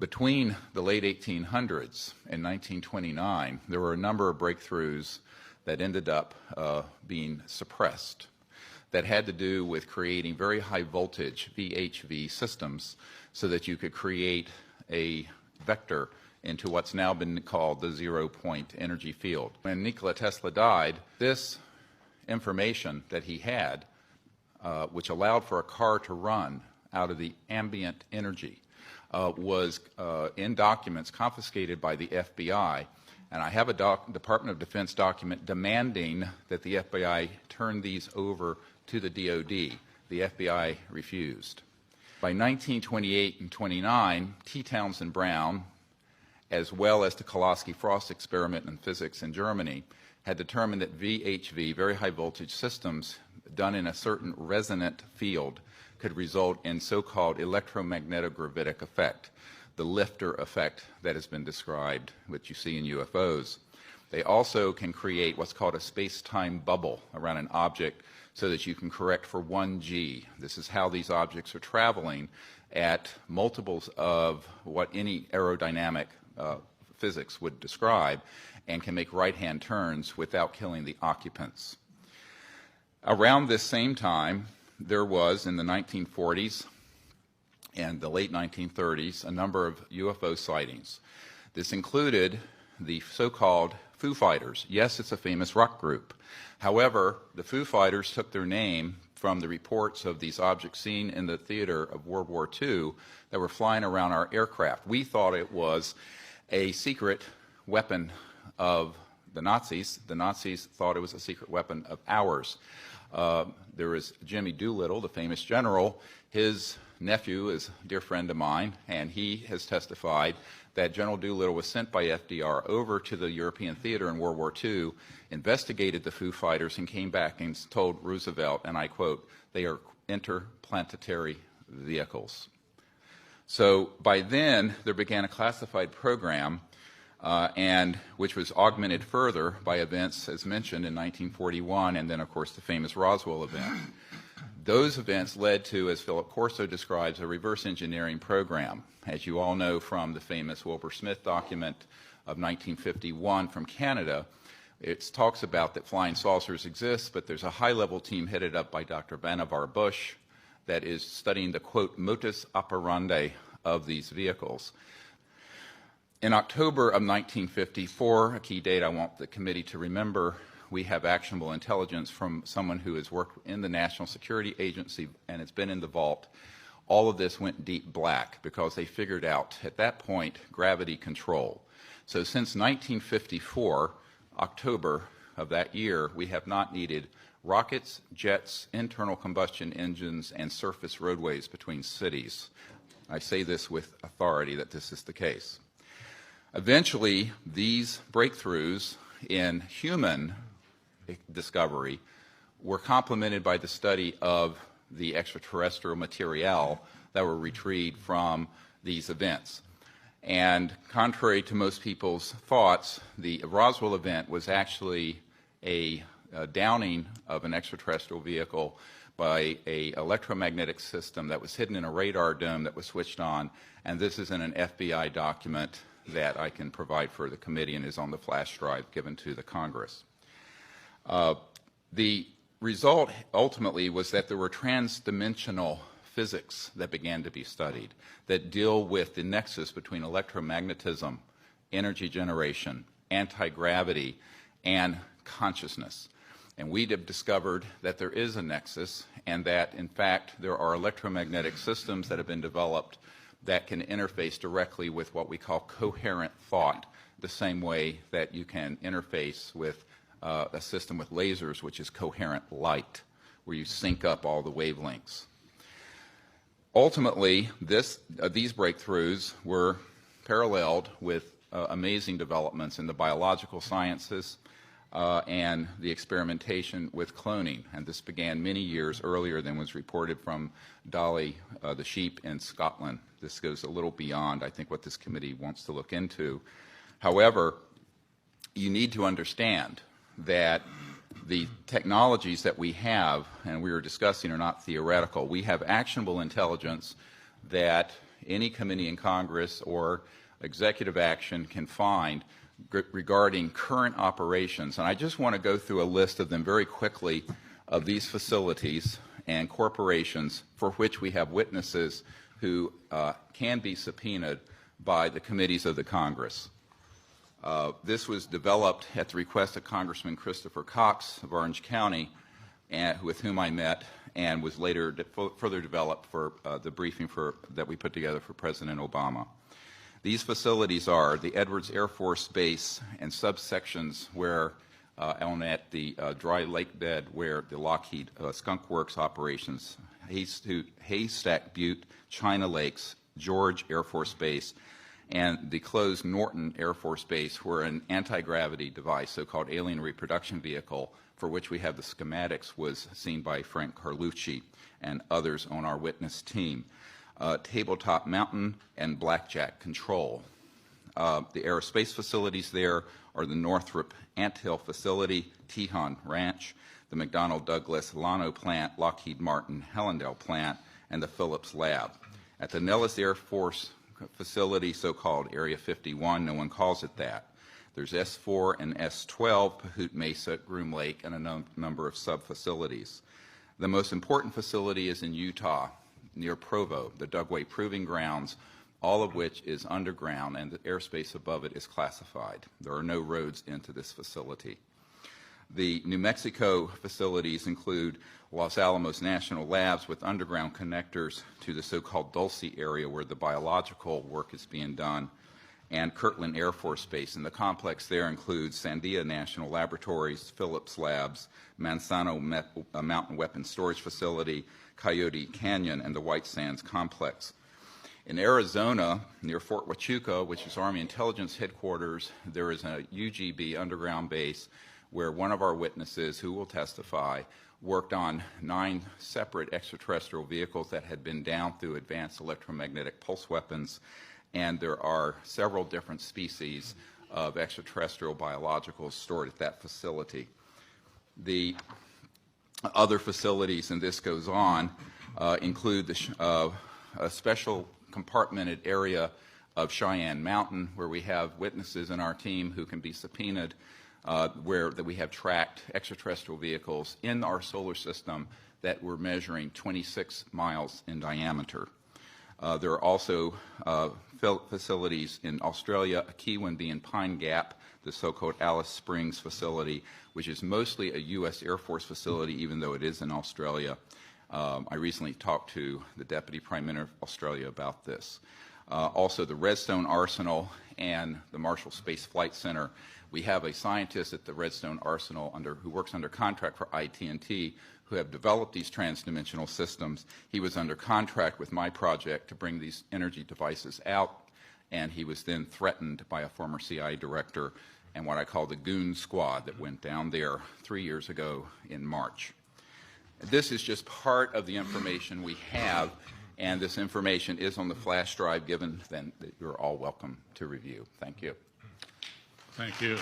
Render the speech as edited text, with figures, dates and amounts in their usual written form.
Between the late 1800s and 1929, there were a number of breakthroughs that ended up being suppressed that had to do with creating very high voltage VHV systems so that you could create a vector into what's now been called the zero-point energy field. When Nikola Tesla died, this information that he had, which allowed for a car to run out of the ambient energy, was in documents confiscated by the FBI. And I have a Department of Defense document demanding that the FBI turn these over to the DoD. The FBI refused. By 1928 and 29, T. Townsend Brown, as well as the Koloski-Frost experiment in physics in Germany, had determined that VHV, very high voltage systems, done in a certain resonant field could result in so-called electromagnetogravitic effect, the lifter effect that has been described, which you see in UFOs. They also can create what's called a space-time bubble around an object so that you can correct for 1G. This is how these objects are traveling at multiples of what any aerodynamic physics would describe and can make right-hand turns without killing the occupants. Around this same time, there was, in the 1940s and the late 1930s, a number of UFO sightings. This included the so-called Foo Fighters. Yes, it's a famous rock group. However, the Foo Fighters took their name from the reports of these objects seen in the theater of World War II that were flying around our aircraft. We thought it was a secret weapon of the Nazis. The Nazis thought it was a secret weapon of ours. There was Jimmy Doolittle, the famous general. His nephew is a dear friend of mine, and he has testified that General Doolittle was sent by FDR over to the European theater in World War II, investigated the Foo Fighters, and came back and told Roosevelt, and I quote, "They are interplanetary vehicles." So by then, there began a classified program, and which was augmented further by events, as mentioned, in 1941, and then, of course, the famous Roswell event. Those events led to, as Philip Corso describes, a reverse engineering program. As you all know from the famous Wilbur Smith document of 1951 from Canada, it talks about that flying saucers exist, but there's a high-level team headed up by Dr. Vannevar Bush that is studying the, quote, modus operandi of these vehicles. In October of 1954, a key date I want the committee to remember, we have actionable intelligence from someone who has worked in the National Security Agency and has been in the vault. All of this went deep black because they figured out at that point gravity control. So since 1954, October of that year, we have not needed rockets, jets, internal combustion engines, and surface roadways between cities. I say this with authority that this is the case. Eventually, these breakthroughs in human discovery were complemented by the study of the extraterrestrial material that were retrieved from these events. And contrary to most people's thoughts, the Roswell event was actually a downing of an extraterrestrial vehicle by an electromagnetic system that was hidden in a radar dome that was switched on, and this is in an FBI document that I can provide for the committee and is on the flash drive given to the Congress. The result ultimately was that there were transdimensional physics that began to be studied that deal with the nexus between electromagnetism, energy generation, anti-gravity, and consciousness. And we have discovered that there is a nexus and that, in fact, there are electromagnetic systems that have been developed that can interface directly with what we call coherent thought, the same way that you can interface with a system with lasers, which is coherent light, where you sync up all the wavelengths. Ultimately, these breakthroughs were paralleled with amazing developments in the biological sciences and the experimentation with cloning. And this began many years earlier than was reported from Dolly the sheep in Scotland. This goes a little beyond, I think, what this committee wants to look into. However, you need to understand that the technologies that we have, and we were discussing, are not theoretical. We have actionable intelligence that any committee in Congress or executive action can find regarding current operations. And I just want to go through a list of them very quickly of these facilities and corporations for which we have witnesses who can be subpoenaed by the committees of the Congress. This was developed at the request of Congressman Christopher Cox of Orange County, with whom I met, and was later further developed for the briefing that we put together for President Obama. These facilities are the Edwards Air Force Base and subsections where at the dry lake bed where the Lockheed Skunk Works operations, Haystack Butte, China Lakes, George Air Force Base, and the closed Norton Air Force Base, where an anti-gravity device, so-called alien reproduction vehicle, for which we have the schematics, was seen by Frank Carlucci and others on our witness team. Tabletop Mountain and Blackjack Control. The aerospace facilities there are the Northrop Anthill Facility, Tejon Ranch, the McDonnell Douglas Llano Plant, Lockheed Martin Hellendale Plant, and the Phillips Lab. At the Nellis Air Force Facility, so-called Area 51, no one calls it that. There's S4 and S12, Pahut Mesa, Groom Lake, and a number of sub-facilities. The most important facility is in Utah, near Provo, the Dugway Proving Grounds, all of which is underground, and the airspace above it is classified. There are no roads into this facility. The New Mexico facilities include Los Alamos National Labs with underground connectors to the so-called Dulce area where the biological work is being done, and Kirtland Air Force Base. And the complex there includes Sandia National Laboratories, Phillips Labs, Manzano Mountain Weapons Storage Facility, Coyote Canyon, and the White Sands Complex. In Arizona, near Fort Huachuca, which is Army Intelligence Headquarters, there is a UGB underground base where one of our witnesses, who will testify, worked on 9 separate extraterrestrial vehicles that had been down through advanced electromagnetic pulse weapons, and there are several different species of extraterrestrial biologicals stored at that facility. The other facilities, and this goes on, include a special compartmented area of Cheyenne Mountain, where we have witnesses in our team who can be subpoenaed, where we have tracked extraterrestrial vehicles in our solar system that were measuring 26 miles in diameter. There are also facilities in Australia, a key one being Pine Gap, the so-called Alice Springs facility, which is mostly a U.S. Air Force facility, even though it is in Australia. I recently talked to the Deputy Prime Minister of Australia about this. Also, the Redstone Arsenal and the Marshall Space Flight Center. We have a scientist at the Redstone Arsenal who works under contract for IT&T, who have developed these transdimensional systems. He was under contract with my project to bring these energy devices out, and he was then threatened by a former CIA director and what I call the goon squad that went down there 3 years ago in March. This is just part of the information we have, and this information is on the flash drive given, then you're all welcome to review. Thank you. Thank you.